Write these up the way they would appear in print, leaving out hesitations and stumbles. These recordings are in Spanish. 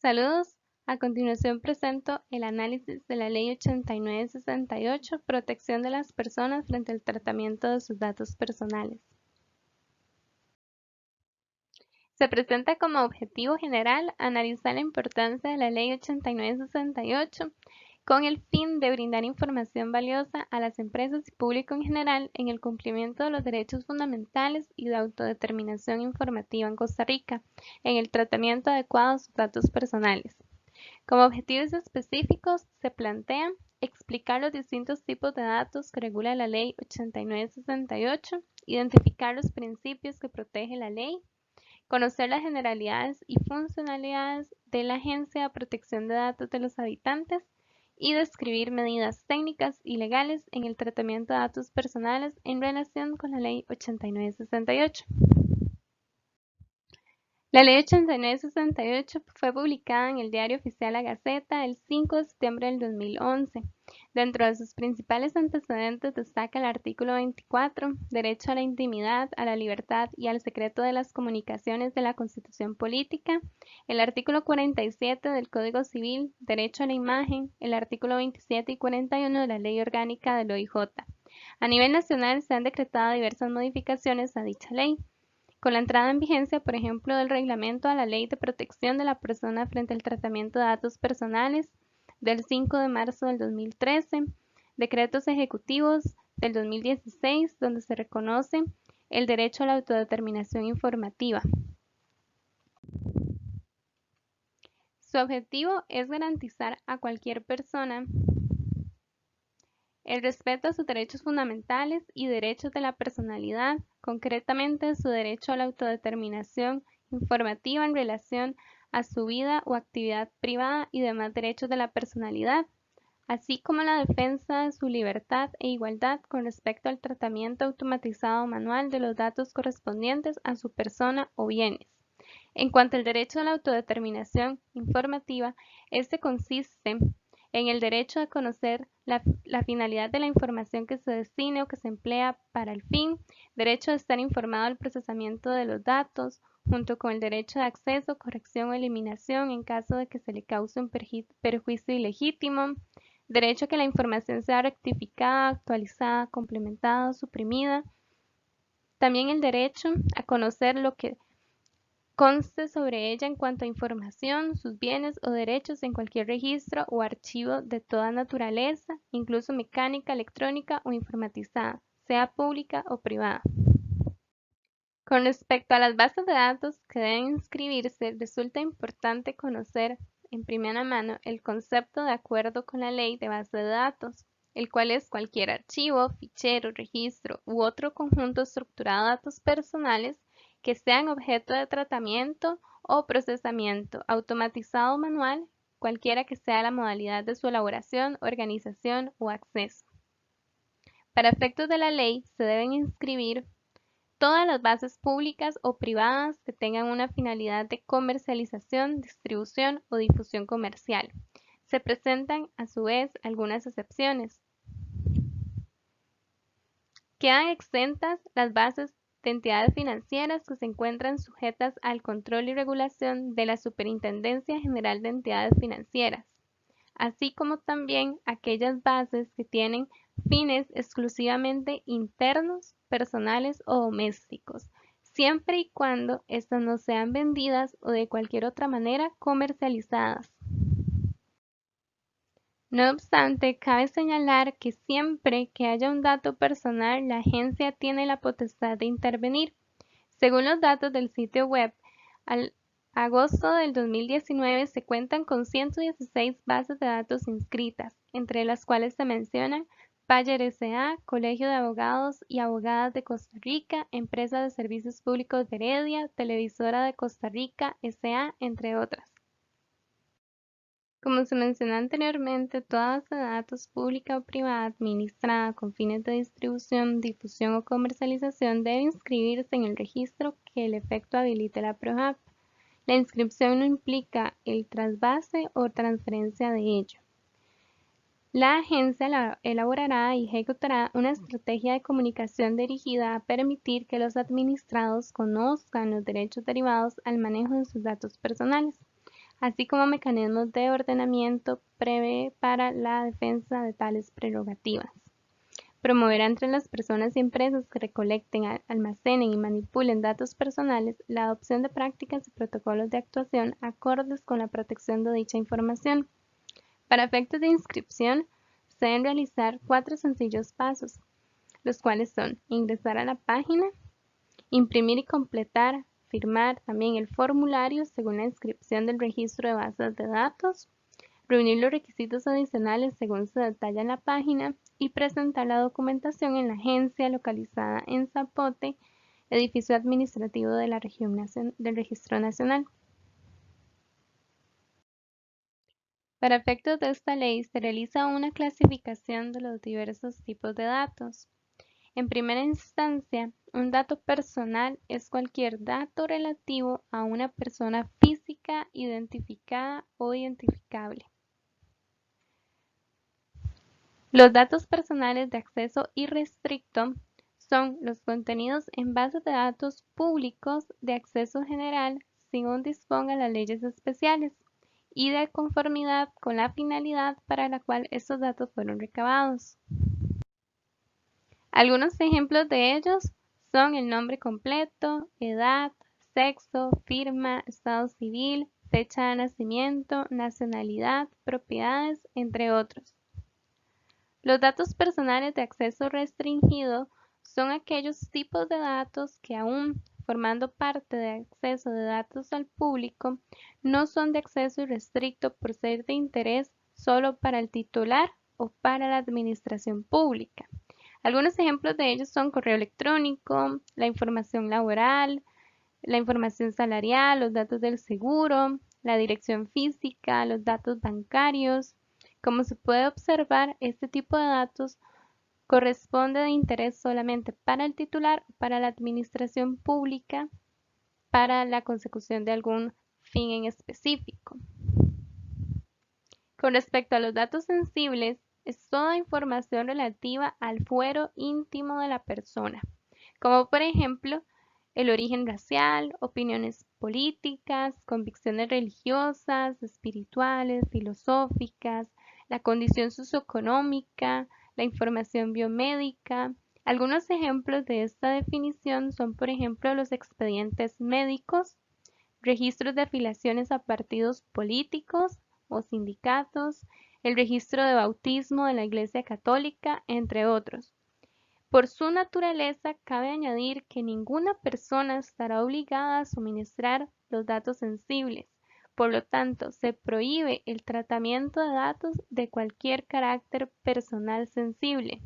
Saludos. A continuación presento el análisis de la Ley 8968, Protección de las personas frente al tratamiento de sus datos personales. Se presenta como objetivo general analizar la importancia de la Ley 8968 con el fin de brindar información valiosa a las empresas y público en general en el cumplimiento de los derechos fundamentales y de autodeterminación informativa en Costa Rica, en el tratamiento adecuado de sus datos personales. Como objetivos específicos se plantean explicar los distintos tipos de datos que regula la Ley 8968, identificar los principios que protege la ley, conocer las generalidades y funcionalidades de la Agencia de Protección de Datos de los Habitantes y describir medidas técnicas y legales en el tratamiento de datos personales en relación con la Ley 8968. La Ley 8968 fue publicada en el Diario Oficial La Gaceta el 5 de septiembre del 2011. Dentro de sus principales antecedentes destaca el artículo 24, derecho a la intimidad, a la libertad y al secreto de las comunicaciones de la Constitución Política, el artículo 47 del Código Civil, derecho a la imagen, el artículo 27 y 41 de la Ley Orgánica del OIJ. A nivel nacional se han decretado diversas modificaciones a dicha ley. Con la entrada en vigencia, por ejemplo, del Reglamento a la Ley de Protección de la Persona frente al tratamiento de datos personales del 5 de marzo del 2013, decretos ejecutivos del 2016, donde se reconoce el derecho a la autodeterminación informativa. Su objetivo es garantizar a cualquier persona el respeto a sus derechos fundamentales y derechos de la personalidad, concretamente su derecho a la autodeterminación informativa en relación a su vida o actividad privada y demás derechos de la personalidad, así como la defensa de su libertad e igualdad con respecto al tratamiento automatizado manual de los datos correspondientes a su persona o bienes. En cuanto al derecho a la autodeterminación informativa, este consiste en el derecho a conocer la finalidad de la información que se destine o que se emplea para el fin, derecho a estar informado del procesamiento de los datos, junto con el derecho de acceso, corrección o eliminación en caso de que se le cause un perjuicio ilegítimo, derecho a que la información sea rectificada, actualizada, complementada o suprimida. También el derecho a conocer lo que conste sobre ella en cuanto a información, sus bienes o derechos en cualquier registro o archivo de toda naturaleza, incluso mecánica, electrónica o informatizada, sea pública o privada. Con respecto a las bases de datos que deben inscribirse, resulta importante conocer en primera mano el concepto de acuerdo con la Ley de Base de Datos, el cual es cualquier archivo, fichero, registro u otro conjunto estructurado de datos personales que sean objeto de tratamiento o procesamiento, automatizado o manual, cualquiera que sea la modalidad de su elaboración, organización o acceso. Para efectos de la ley, se deben inscribir todas las bases públicas o privadas que tengan una finalidad de comercialización, distribución o difusión comercial. Se presentan, a su vez, algunas excepciones. Quedan exentas las bases de entidades financieras que se encuentran sujetas al control y regulación de la Superintendencia General de Entidades Financieras, así como también aquellas bases que tienen fines exclusivamente internos, personales o domésticos, siempre y cuando éstas no sean vendidas o de cualquier otra manera comercializadas. No obstante, cabe señalar que siempre que haya un dato personal, la agencia tiene la potestad de intervenir. Según los datos del sitio web, al agosto del 2019 se cuentan con 116 bases de datos inscritas, entre las cuales se mencionan Bayer S.A., Colegio de Abogados y Abogadas de Costa Rica, Empresa de Servicios Públicos de Heredia, Televisora de Costa Rica S.A., entre otras. Como se mencionó anteriormente, toda base de datos pública o privada administrada con fines de distribución, difusión o comercialización debe inscribirse en el registro que el efecto habilite la PROHAB. La inscripción no implica el trasvase o transferencia de ello. La agencia elaborará y ejecutará una estrategia de comunicación dirigida a permitir que los administrados conozcan los derechos derivados al manejo de sus datos personales. así como mecanismos de ordenamiento prevé para la defensa de tales prerrogativas. Promoverá entre las personas y empresas que recolecten, almacenen y manipulen datos personales la adopción de prácticas y protocolos de actuación acordes con la protección de dicha información. Para efectos de inscripción, se deben realizar 4 sencillos pasos, los cuales son ingresar a la página, imprimir y completar, firmar también el formulario según la inscripción del registro de bases de datos, reunir los requisitos adicionales según se detalla en la página y presentar la documentación en la agencia localizada en Zapote, edificio administrativo de la región del Registro Nacional. Para efectos de esta ley se realiza una clasificación de los diversos tipos de datos. En primera instancia, un dato personal es cualquier dato relativo a una persona física identificada o identificable. Los datos personales de acceso irrestricto son los contenidos en bases de datos públicos de acceso general según dispongan las leyes especiales y de conformidad con la finalidad para la cual estos datos fueron recabados. Algunos ejemplos de ellos son el nombre completo, edad, sexo, firma, estado civil, fecha de nacimiento, nacionalidad, propiedades, entre otros. Los datos personales de acceso restringido son aquellos tipos de datos que aún formando parte de acceso de datos al público, no son de acceso irrestricto por ser de interés solo para el titular o para la administración pública. Algunos ejemplos de ellos son correo electrónico, la información laboral, la información salarial, los datos del seguro, la dirección física, los datos bancarios. Como se puede observar, este tipo de datos corresponde de interés solamente para el titular o para la administración pública para la consecución de algún fin en específico. Con respecto a los datos sensibles, es toda información relativa al fuero íntimo de la persona, como por ejemplo el origen racial, opiniones políticas, convicciones religiosas, espirituales, filosóficas, la condición socioeconómica, la información biomédica. Algunos ejemplos de esta definición son, por ejemplo, los expedientes médicos, registros de afiliaciones a partidos políticos o sindicatos, el registro de bautismo de la Iglesia Católica, entre otros. Por su naturaleza, cabe añadir que ninguna persona estará obligada a suministrar los datos sensibles. Por lo tanto, se prohíbe el tratamiento de datos de cualquier carácter personal sensible.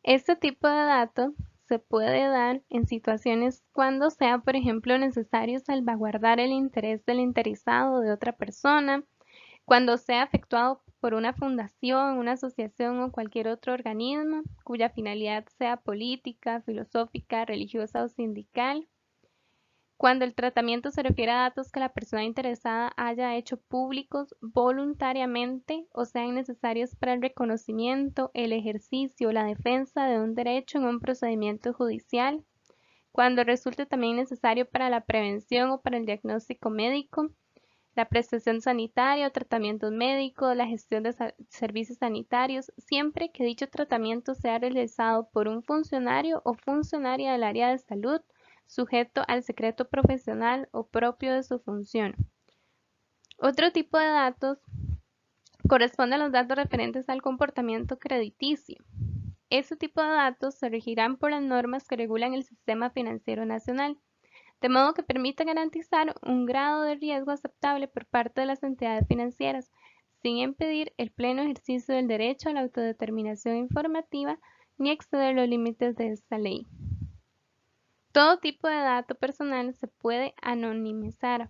Este tipo de datos se puede dar en situaciones cuando sea, por ejemplo, necesario salvaguardar el interés del interesado de otra persona, cuando sea efectuado por una fundación, una asociación o cualquier otro organismo cuya finalidad sea política, filosófica, religiosa o sindical, cuando el tratamiento se refiere a datos que la persona interesada haya hecho públicos voluntariamente o sean necesarios para el reconocimiento, el ejercicio o la defensa de un derecho en un procedimiento judicial, cuando resulte también necesario para la prevención o para el diagnóstico médico, la prestación sanitaria o tratamientos médicos, la gestión de servicios sanitarios, siempre que dicho tratamiento sea realizado por un funcionario o funcionaria del área de salud, sujeto al secreto profesional o propio de su función. Otro tipo de datos corresponde a los datos referentes al comportamiento crediticio. Este tipo de datos se regirán por las normas que regulan el sistema financiero nacional, de modo que permita garantizar un grado de riesgo aceptable por parte de las entidades financieras, sin impedir el pleno ejercicio del derecho a la autodeterminación informativa ni exceder los límites de esta ley. Todo tipo de dato personal se puede anonimizar.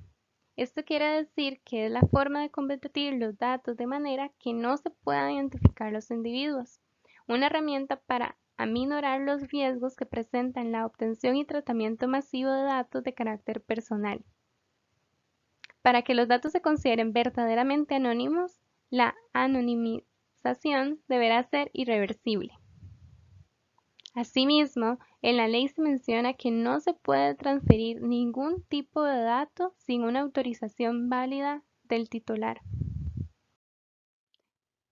Esto quiere decir que es la forma de convertir los datos de manera que no se puedan identificar los individuos, una herramienta para aminorar los riesgos que presentan la obtención y tratamiento masivo de datos de carácter personal. Para que los datos se consideren verdaderamente anónimos, la anonimización deberá ser irreversible. Asimismo, En la ley se menciona que no se puede transferir ningún tipo de dato sin una autorización válida del titular.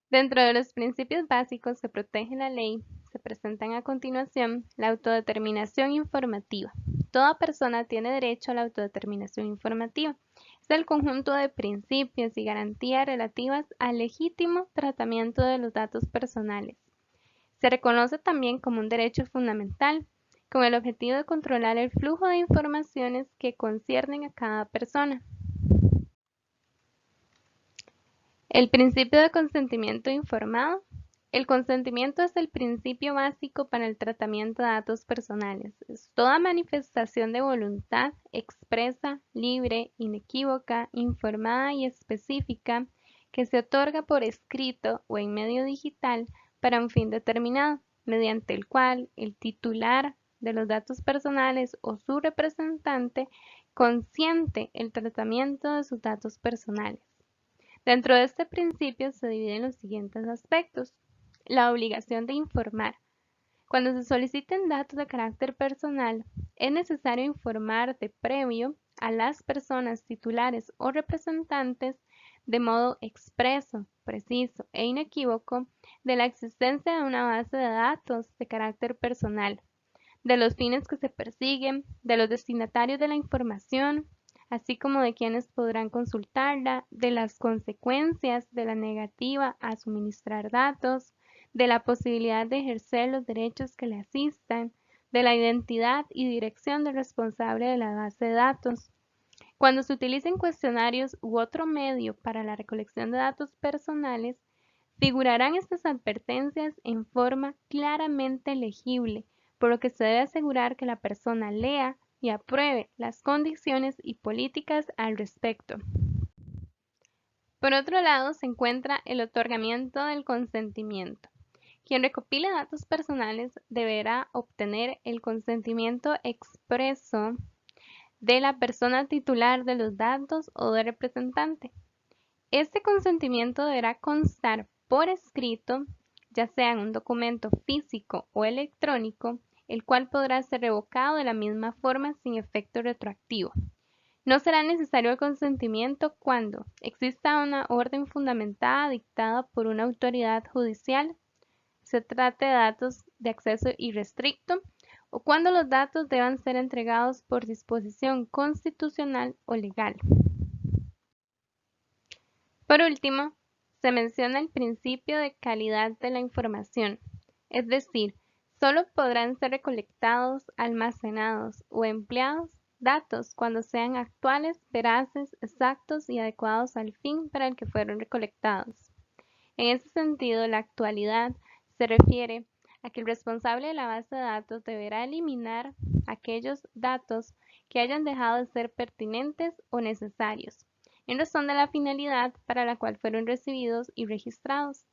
Dentro de los principios básicos que protege la ley, se presentan a continuación la autodeterminación informativa. Toda persona tiene derecho a la autodeterminación informativa. Es el conjunto de principios y garantías relativas al legítimo tratamiento de los datos personales. Se reconoce también como un derecho fundamental, con el objetivo de controlar el flujo de informaciones que conciernen a cada persona. El principio de consentimiento informado. El consentimiento es el principio básico para el tratamiento de datos personales. Es toda manifestación de voluntad expresa, libre, inequívoca, informada y específica que se otorga por escrito o en medio digital para un fin determinado, mediante el cual el titular de los datos personales o su representante consiente el tratamiento de sus datos personales. Dentro de este principio se dividen los siguientes aspectos. La obligación de informar. Cuando se soliciten datos de carácter personal, es necesario informar de previo a las personas titulares o representantes de modo expreso, preciso e inequívoco de la existencia de una base de datos de carácter personal, de los fines que se persiguen, de los destinatarios de la información, así como de quienes podrán consultarla, de las consecuencias de la negativa a suministrar datos, de la posibilidad de ejercer los derechos que le asistan, de la identidad y dirección del responsable de la base de datos. Cuando se utilicen cuestionarios u otro medio para la recolección de datos personales, figurarán estas advertencias en forma claramente legible, por lo que se debe asegurar que la persona lea y apruebe las condiciones y políticas al respecto. Por otro lado, se encuentra el otorgamiento del consentimiento. Quien recopile datos personales deberá obtener el consentimiento expreso de la persona titular de los datos o del representante. Este consentimiento deberá constar por escrito, ya sea en un documento físico o electrónico, el cual podrá ser revocado de la misma forma sin efecto retroactivo. No será necesario el consentimiento cuando exista una orden fundamentada dictada por una autoridad judicial, se trate de datos de acceso irrestricto o cuando los datos deban ser entregados por disposición constitucional o legal. Por último, se menciona el principio de calidad de la información, es decir, solo podrán ser recolectados, almacenados o empleados datos cuando sean actuales, veraces, exactos y adecuados al fin para el que fueron recolectados. En ese sentido, la actualidad se refiere a que el responsable de la base de datos deberá eliminar aquellos datos que hayan dejado de ser pertinentes o necesarios, en razón de la finalidad para la cual fueron recibidos y registrados.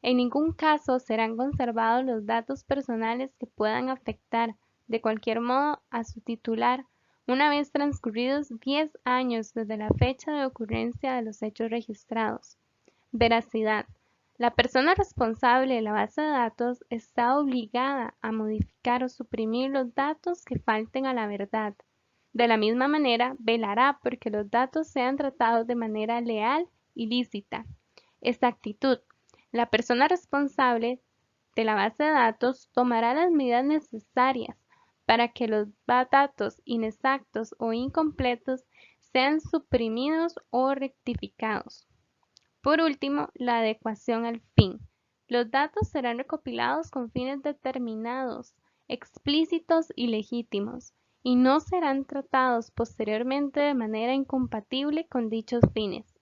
En ningún caso serán conservados los datos personales que puedan afectar de cualquier modo a su titular una vez transcurridos 10 años desde la fecha de ocurrencia de los hechos registrados. Veracidad. La persona responsable de la base de datos está obligada a modificar o suprimir los datos que falten a la verdad. De la misma manera, velará porque los datos sean tratados de manera leal y lícita. Exactitud. La persona responsable de la base de datos tomará las medidas necesarias para que los datos inexactos o incompletos sean suprimidos o rectificados. Por último, la adecuación al fin. Los datos serán recopilados con fines determinados, explícitos y legítimos, y no serán tratados posteriormente de manera incompatible con dichos fines.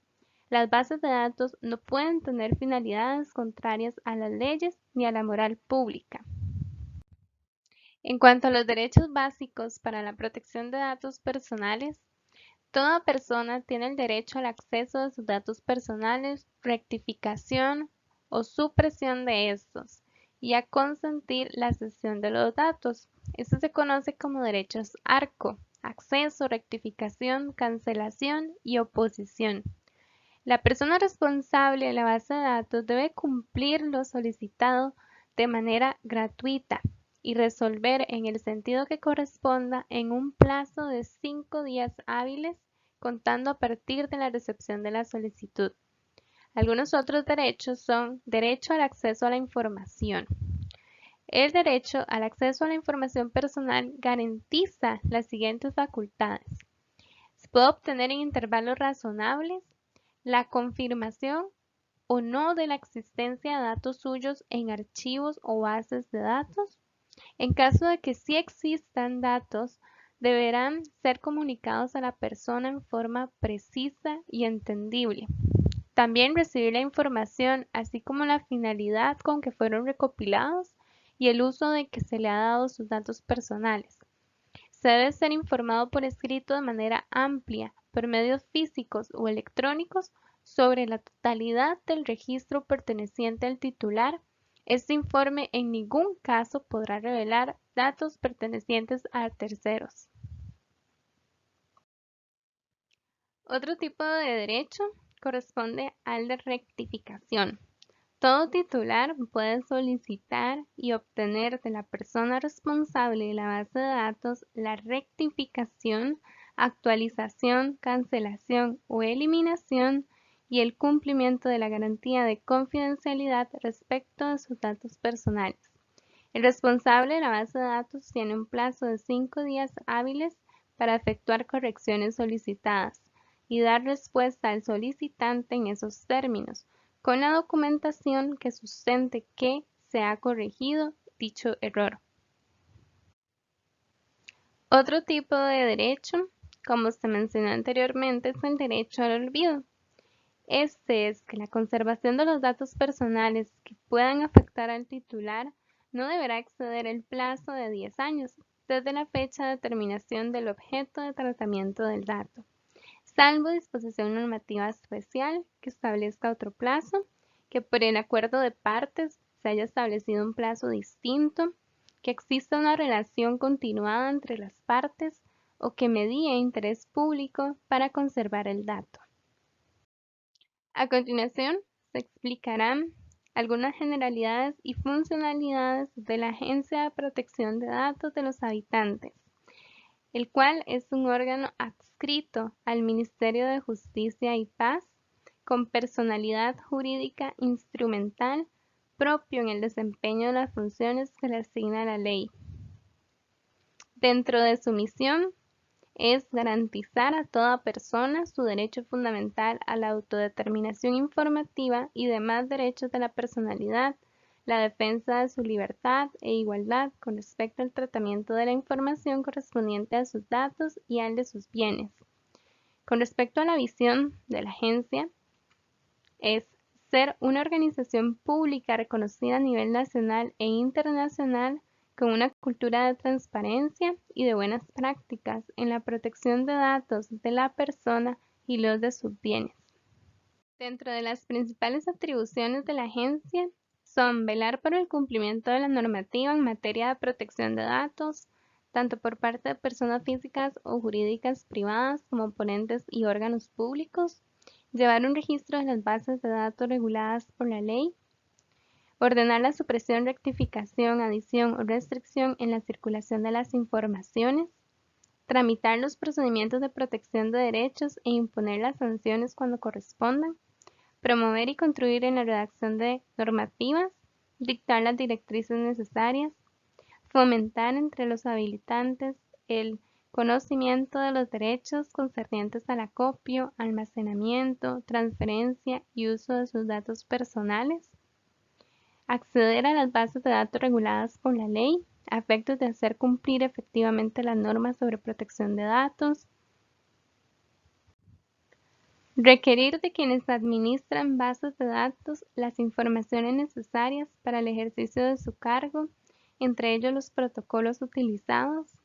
Las bases de datos no pueden tener finalidades contrarias a las leyes ni a la moral pública. En cuanto a los derechos básicos para la protección de datos personales, toda persona tiene el derecho al acceso a sus datos personales, rectificación o supresión de estos, y a consentir la cesión de los datos. Esto se conoce como derechos ARCO: acceso, rectificación, cancelación y oposición. La persona responsable de la base de datos debe cumplir lo solicitado de manera gratuita y resolver en el sentido que corresponda en un plazo de 5 días hábiles, contando a partir de la recepción de la solicitud. Algunos otros derechos son derecho al acceso a la información. El derecho al acceso a la información personal garantiza las siguientes facultades. Se puede obtener en intervalos razonables la confirmación o no de la existencia de datos suyos en archivos o bases de datos. En caso de que sí existan datos, deberán ser comunicados a la persona en forma precisa y entendible. También recibir la información, así como la finalidad con que fueron recopilados y el uso de que se le ha dado sus datos personales. Se debe ser informado por escrito de manera amplia, por medios físicos o electrónicos, sobre la totalidad del registro perteneciente al titular. Este informe en ningún caso podrá revelar datos pertenecientes a terceros. Otro tipo de derecho corresponde al de rectificación. Todo titular puede solicitar y obtener de la persona responsable de la base de datos la rectificación, actualización, cancelación o eliminación y el cumplimiento de la garantía de confidencialidad respecto de sus datos personales. El responsable de la base de datos tiene un plazo de 5 días hábiles para efectuar correcciones solicitadas y dar respuesta al solicitante en esos términos, con la documentación que sustente que se ha corregido dicho error. Otro tipo de derecho, como se mencionó anteriormente, es el derecho al olvido. Este es que la conservación de los datos personales que puedan afectar al titular no deberá exceder el plazo de 10 años desde la fecha de determinación del objeto de tratamiento del dato, salvo disposición normativa especial que establezca otro plazo, que por el acuerdo de partes se haya establecido un plazo distinto, que exista una relación continuada entre las partes o que medie interés público para conservar el dato. A continuación, se explicarán algunas generalidades y funcionalidades de la Agencia de Protección de Datos de los Habitantes, el cual es un órgano adscrito al Ministerio de Justicia y Paz, con personalidad jurídica instrumental propio en el desempeño de las funciones que le asigna la ley. Dentro de su misión es garantizar a toda persona su derecho fundamental a la autodeterminación informativa y demás derechos de la personalidad, la defensa de su libertad e igualdad con respecto al tratamiento de la información correspondiente a sus datos y al de sus bienes. Con respecto a la visión de la agencia, es ser una organización pública reconocida a nivel nacional e internacional con una cultura de transparencia y de buenas prácticas en la protección de datos de la persona y los de sus bienes. Dentro de las principales atribuciones de la agencia son velar por el cumplimiento de la normativa en materia de protección de datos, tanto por parte de personas físicas o jurídicas privadas como por entes y órganos públicos, llevar un registro de las bases de datos reguladas por la ley, ordenar la supresión, rectificación, adición o restricción en la circulación de las informaciones, tramitar los procedimientos de protección de derechos e imponer las sanciones cuando correspondan, promover y contribuir en la redacción de normativas, dictar las directrices necesarias, fomentar entre los habilitantes el conocimiento de los derechos concernientes al acopio, almacenamiento, transferencia y uso de sus datos personales, acceder a las bases de datos reguladas por la ley a efectos de hacer cumplir efectivamente las normas sobre protección de datos, requerir de quienes administran bases de datos las informaciones necesarias para el ejercicio de su cargo, entre ellos los protocolos utilizados.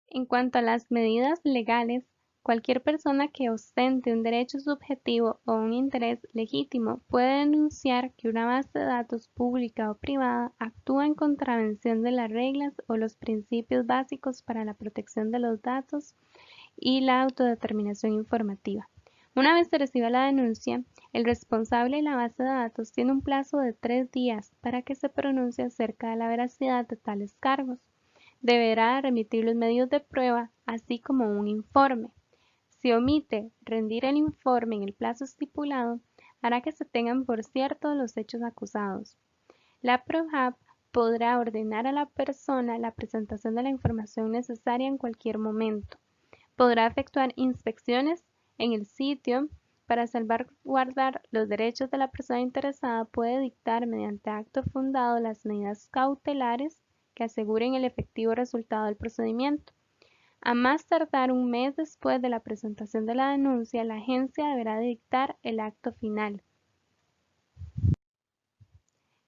En cuanto a las medidas legales, cualquier persona que ostente un derecho subjetivo o un interés legítimo puede denunciar que una base de datos pública o privada actúa en contravención de las reglas o los principios básicos para la protección de los datos y la autodeterminación informativa, Una vez se reciba la denuncia, el responsable de la base de datos tiene un plazo de 3 días para que se pronuncie acerca de la veracidad de tales cargos. Deberá remitir los medios de prueba, así como un informe. Si omite rendir el informe en el plazo estipulado, hará que se tengan por cierto los hechos acusados. La PROHAB podrá ordenar a la persona la presentación de la información necesaria en cualquier momento. Podrá efectuar inspecciones en el sitio. Para salvaguardar los derechos de la persona interesada, puede dictar mediante acto fundado las medidas cautelares que aseguren el efectivo resultado del procedimiento. A más tardar un mes después de la presentación de la denuncia, la agencia deberá dictar el acto final.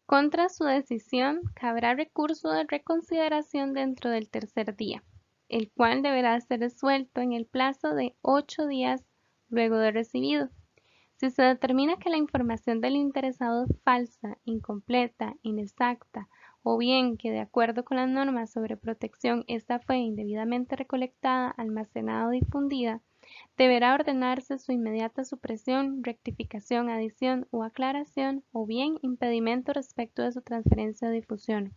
Contra su decisión, cabrá recurso de reconsideración dentro del tercer día, el cual deberá ser resuelto en el plazo de 8 días luego de recibido. Si se determina que la información del interesado es falsa, incompleta, inexacta, o bien que de acuerdo con las normas sobre protección esta fue indebidamente recolectada, almacenada o difundida, deberá ordenarse su inmediata supresión, rectificación, adición o aclaración, o bien impedimento respecto de su transferencia o difusión.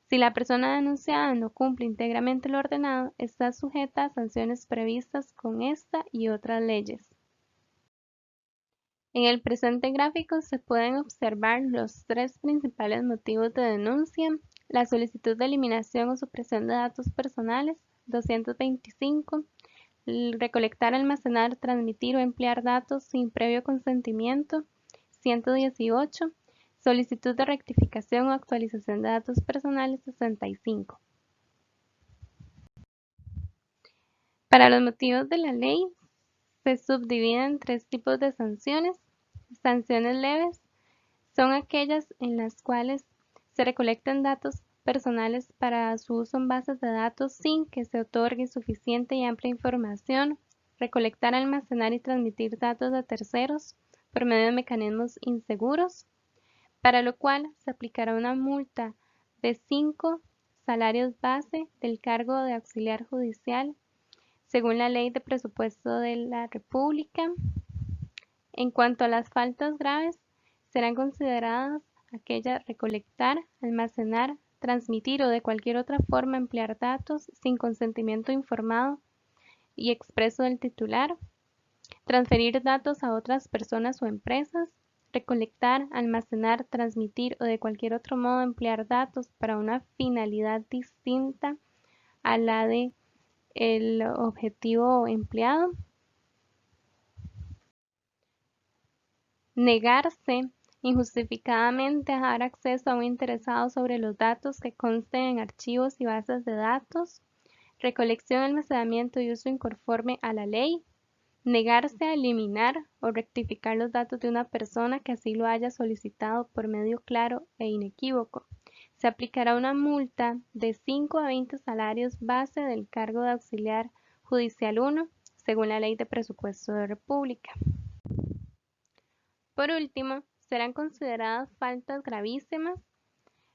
Si la persona denunciada no cumple íntegramente lo ordenado, está sujeta a sanciones previstas con esta y otras leyes. En el presente gráfico se pueden observar los 3 principales motivos de denuncia: la solicitud de eliminación o supresión de datos personales, 225, recolectar, almacenar, transmitir o emplear datos sin previo consentimiento, 118, solicitud de rectificación o actualización de datos personales, 65. Para los motivos de la ley, se subdividen en 3 tipos de sanciones. Sanciones leves son aquellas en las cuales se recolectan datos personales para su uso en bases de datos sin que se otorgue suficiente y amplia información, recolectar, almacenar y transmitir datos de terceros por medio de mecanismos inseguros, para lo cual se aplicará una multa de 5 salarios base del cargo de auxiliar judicial según la Ley de Presupuesto de la República. En cuanto a las faltas graves, serán consideradas aquellas recolectar, almacenar, transmitir o de cualquier otra forma emplear datos sin consentimiento informado y expreso del titular, transferir datos a otras personas o empresas, recolectar, almacenar, transmitir o de cualquier otro modo emplear datos para una finalidad distinta a la de el objetivo empleado, negarse injustificadamente a dar acceso a un interesado sobre los datos que consten en archivos y bases de datos, recolección, almacenamiento y uso inconforme a la ley, negarse a eliminar o rectificar los datos de una persona que así lo haya solicitado por medio claro e inequívoco. Se aplicará una multa de 5 a 20 salarios base del cargo de auxiliar judicial 1, según la Ley de Presupuesto de República. Por último, serán consideradas faltas gravísimas: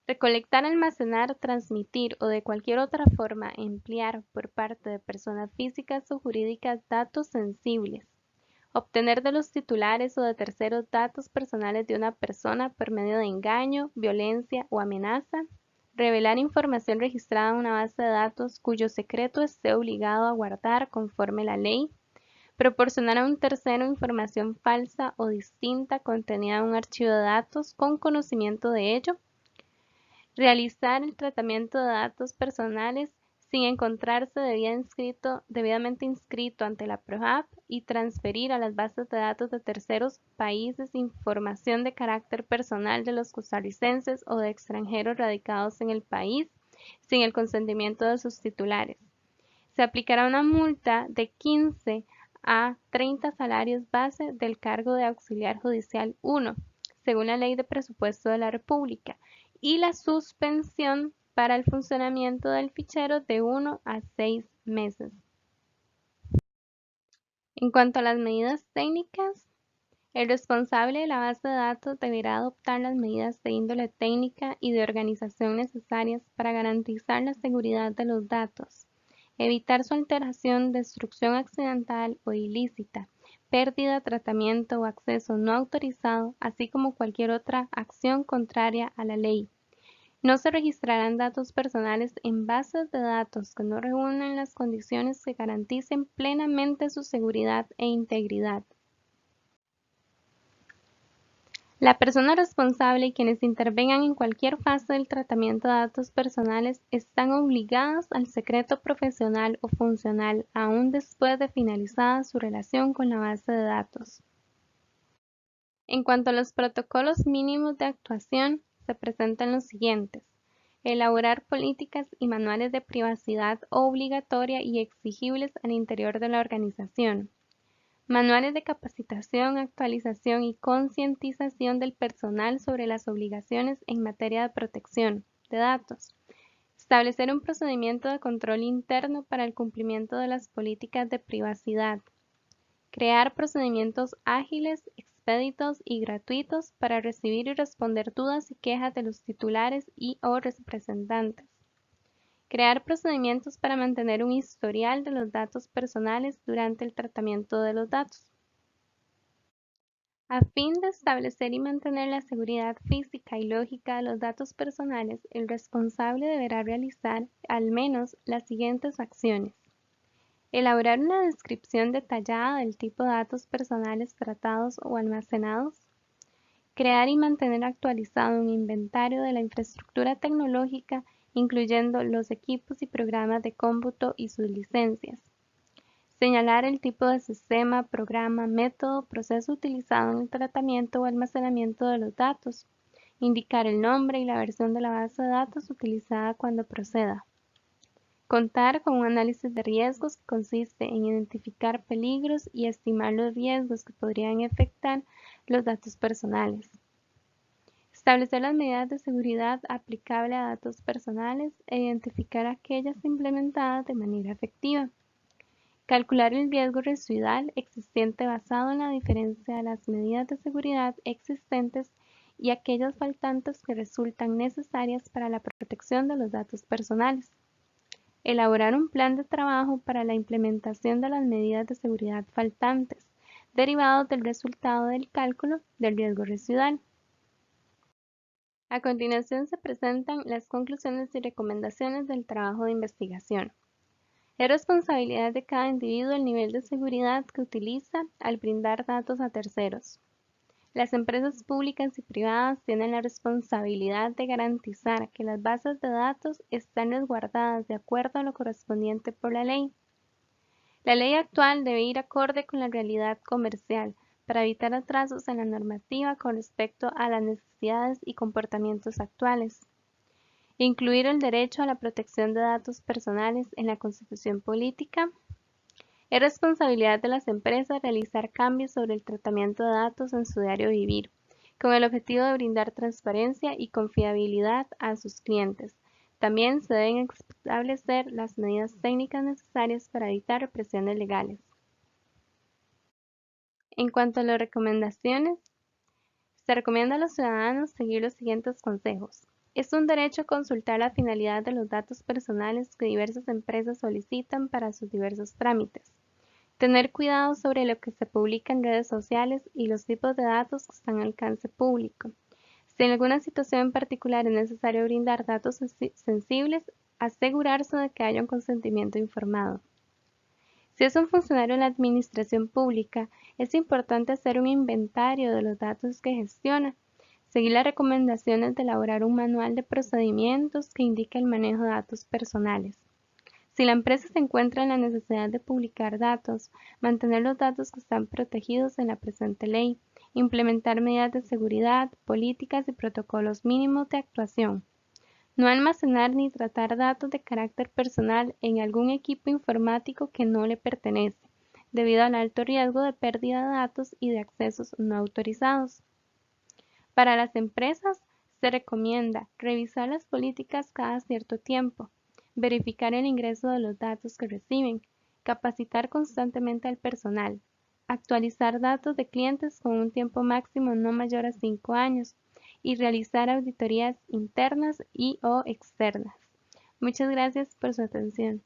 recolectar, almacenar, transmitir o de cualquier otra forma emplear por parte de personas físicas o jurídicas datos sensibles, obtener de los titulares o de terceros datos personales de una persona por medio de engaño, violencia o amenaza, revelar información registrada en una base de datos cuyo secreto esté obligado a guardar conforme la ley, proporcionar a un tercero información falsa o distinta contenida en un archivo de datos con conocimiento de ello, realizar el tratamiento de datos personales sin encontrarse debidamente inscrito ante la PROHAB y transferir a las bases de datos de terceros países información de carácter personal de los costarricenses o de extranjeros radicados en el país sin el consentimiento de sus titulares. Se aplicará una multa de 15 a 30 salarios base del cargo de auxiliar judicial 1, según la Ley de Presupuesto de la República, y la suspensión para el funcionamiento del fichero de 1 a 6 meses. En cuanto a las medidas técnicas, el responsable de la base de datos deberá adoptar las medidas de índole técnica y de organización necesarias para garantizar la seguridad de los datos, evitar su alteración, destrucción accidental o ilícita, pérdida, tratamiento o acceso no autorizado, así como cualquier otra acción contraria a la ley. No se registrarán datos personales en bases de datos que no reúnan las condiciones que garanticen plenamente su seguridad e integridad. La persona responsable y quienes intervengan en cualquier fase del tratamiento de datos personales están obligadas al secreto profesional o funcional aún después de finalizada su relación con la base de datos. En cuanto a los protocolos mínimos de actuación, se presentan los siguientes: elaborar políticas y manuales de privacidad obligatoria y exigibles al interior de la organización. Manuales de capacitación, actualización y concientización del personal sobre las obligaciones en materia de protección de datos. Establecer un procedimiento de control interno para el cumplimiento de las políticas de privacidad. Crear procedimientos ágiles, expeditos y gratuitos para recibir y responder dudas y quejas de los titulares y/o representantes. Crear procedimientos para mantener un historial de los datos personales durante el tratamiento de los datos. A fin de establecer y mantener la seguridad física y lógica de los datos personales, el responsable deberá realizar al menos las siguientes acciones: elaborar una descripción detallada del tipo de datos personales tratados o almacenados. Crear y mantener actualizado un inventario de la infraestructura tecnológica, incluyendo los equipos y programas de cómputo y sus licencias. Señalar el tipo de sistema, programa, método, proceso utilizado en el tratamiento o almacenamiento de los datos. Indicar el nombre y la versión de la base de datos utilizada cuando proceda. Contar con un análisis de riesgos que consiste en identificar peligros y estimar los riesgos que podrían afectar los datos personales. Establecer las medidas de seguridad aplicables a datos personales e identificar aquellas implementadas de manera efectiva. Calcular el riesgo residual existente basado en la diferencia de las medidas de seguridad existentes y aquellas faltantes que resultan necesarias para la protección de los datos personales. Elaborar un plan de trabajo para la implementación de las medidas de seguridad faltantes, derivados del resultado del cálculo del riesgo residual. A continuación se presentan las conclusiones y recomendaciones del trabajo de investigación. Es responsabilidad de cada individuo el nivel de seguridad que utiliza al brindar datos a terceros. Las empresas públicas y privadas tienen la responsabilidad de garantizar que las bases de datos están resguardadas de acuerdo a lo correspondiente por la ley. La ley actual debe ir acorde con la realidad comercial para evitar atrasos en la normativa con respecto a las necesidades y comportamientos actuales. Incluir el derecho a la protección de datos personales en la Constitución política. Es responsabilidad de las empresas realizar cambios sobre el tratamiento de datos en su diario vivir, con el objetivo de brindar transparencia y confiabilidad a sus clientes. También se deben establecer las medidas técnicas necesarias para evitar represiones legales. En cuanto a las recomendaciones, se recomienda a los ciudadanos seguir los siguientes consejos. Es un derecho consultar la finalidad de los datos personales que diversas empresas solicitan para sus diversos trámites. Tener cuidado sobre lo que se publica en redes sociales y los tipos de datos que están al alcance público. Si en alguna situación en particular es necesario brindar datos sensibles, asegurarse de que haya un consentimiento informado. Si es un funcionario en la administración pública, es importante hacer un inventario de los datos que gestiona, seguir las recomendaciones de elaborar un manual de procedimientos que indique el manejo de datos personales. Si la empresa se encuentra en la necesidad de publicar datos, mantener los datos que están protegidos en la presente ley, implementar medidas de seguridad, políticas y protocolos mínimos de actuación. No almacenar ni tratar datos de carácter personal en algún equipo informático que no le pertenece, debido al alto riesgo de pérdida de datos y de accesos no autorizados. Para las empresas, se recomienda revisar las políticas cada cierto tiempo, verificar el ingreso de los datos que reciben, capacitar constantemente al personal, actualizar datos de clientes con un tiempo máximo no mayor a 5 años y realizar auditorías internas y/o externas. Muchas gracias por su atención.